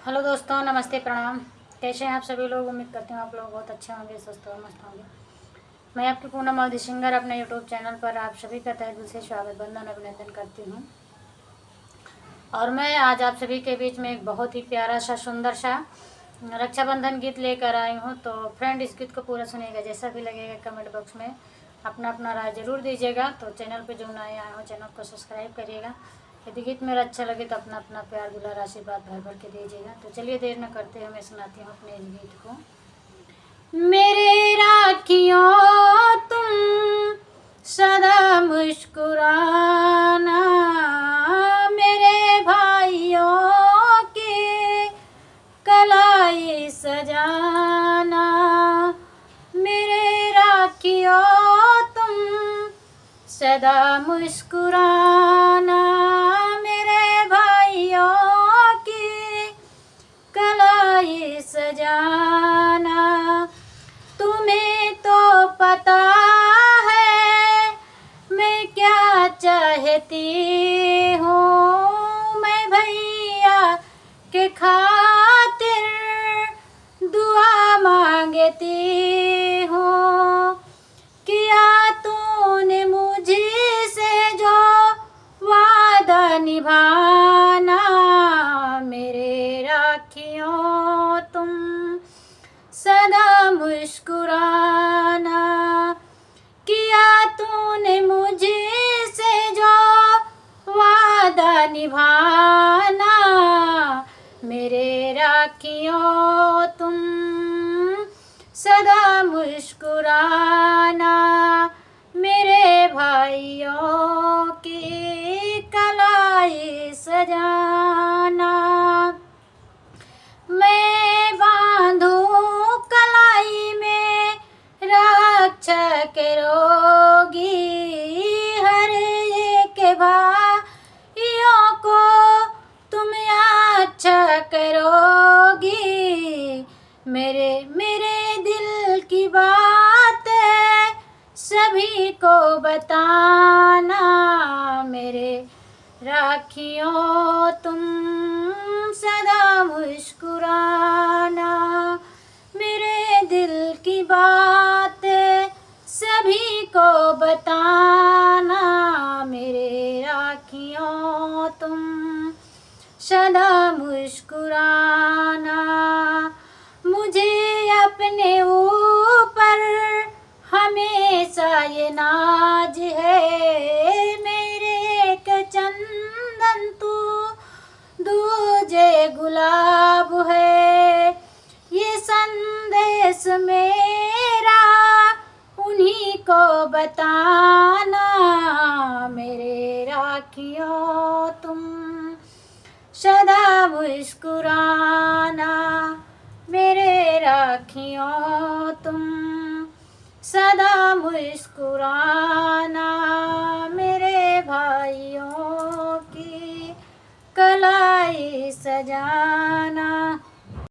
Hello दोस्तों, नमस्ते, प्रणाम। कैसे हैं आप सभी लोग? उम्मीद करती हूँ आप लोग बहुत अच्छे होंगे, स्वस्थ और मस्त होंगे। मैं आपकी पूनम मोदी सिंगर अपने यूट्यूब चैनल पर आप सभी का तहे दिल से स्वागत, वंदन, अभिनंदन करती हूँ। और मैं आज आप सभी के बीच में एक बहुत ही प्यारा सा सुंदर सा रक्षाबंधन गीत लेकर आई हूँ। तो फ्रेंड, इस गीत को पूरा सुनिएगा, जैसा भी लगेगा कमेंट बॉक्स में अपना अपना राय ज़रूर दीजिएगा। तो चैनल पे जो नए आए हो चैनल को सब्सक्राइब करिएगा। यदि गीत मेरा अच्छा लगे तो अपना अपना प्यार दुलार आशीर्वाद भर भर के दीजिएगा। तो चलिए देर न करते हुए मैं सुनाती हूँ अपने इस गीत को। मेरे राखियों तुम सदा मुस्कुराना, मेरे भाइयों की कलाई सजाना। मेरे राखियों तुम सदा मुस्कुराना, मेरे भाइयों की कलाई सजाना। तुम्हें तो पता है मैं क्या चाहती हूँ, मैं भैया के खातिर दुआ मांगती हूँ। किया तूने मुझसे जो वादा निभाना, मेरे राखियों तुम सदा मुस्कुराना। किया तूने मुझसे जो वादा निभाना, मेरे राखियों तुम सदा मुस्कुराना। मेरे भाइयों की कलाई सजाना। मैं बांधूं कलाई में रक्षा करोगी, हर एक भाइयों को तुम अच्छा करोगी। मेरे मेरे दिल की बात सभी को बताना, मेरे राखियों तुम सदा मुस्कुराना। मेरे दिल की बात सभी को बताना, मेरे राखियों तुम सदा मुस्कुराना। मुझे अपने ऊपर हमेशा ये नाज है, मेरे एक चंदन तू दूजे गुलाब है। ये संदेश मेरा उन्हीं को बताना, मेरे राखियों तुम सदा मुस्कुराना। मेरे राखियों तुम सदा मुस्कुराना, मेरे भाइयों की कलाई सजाना।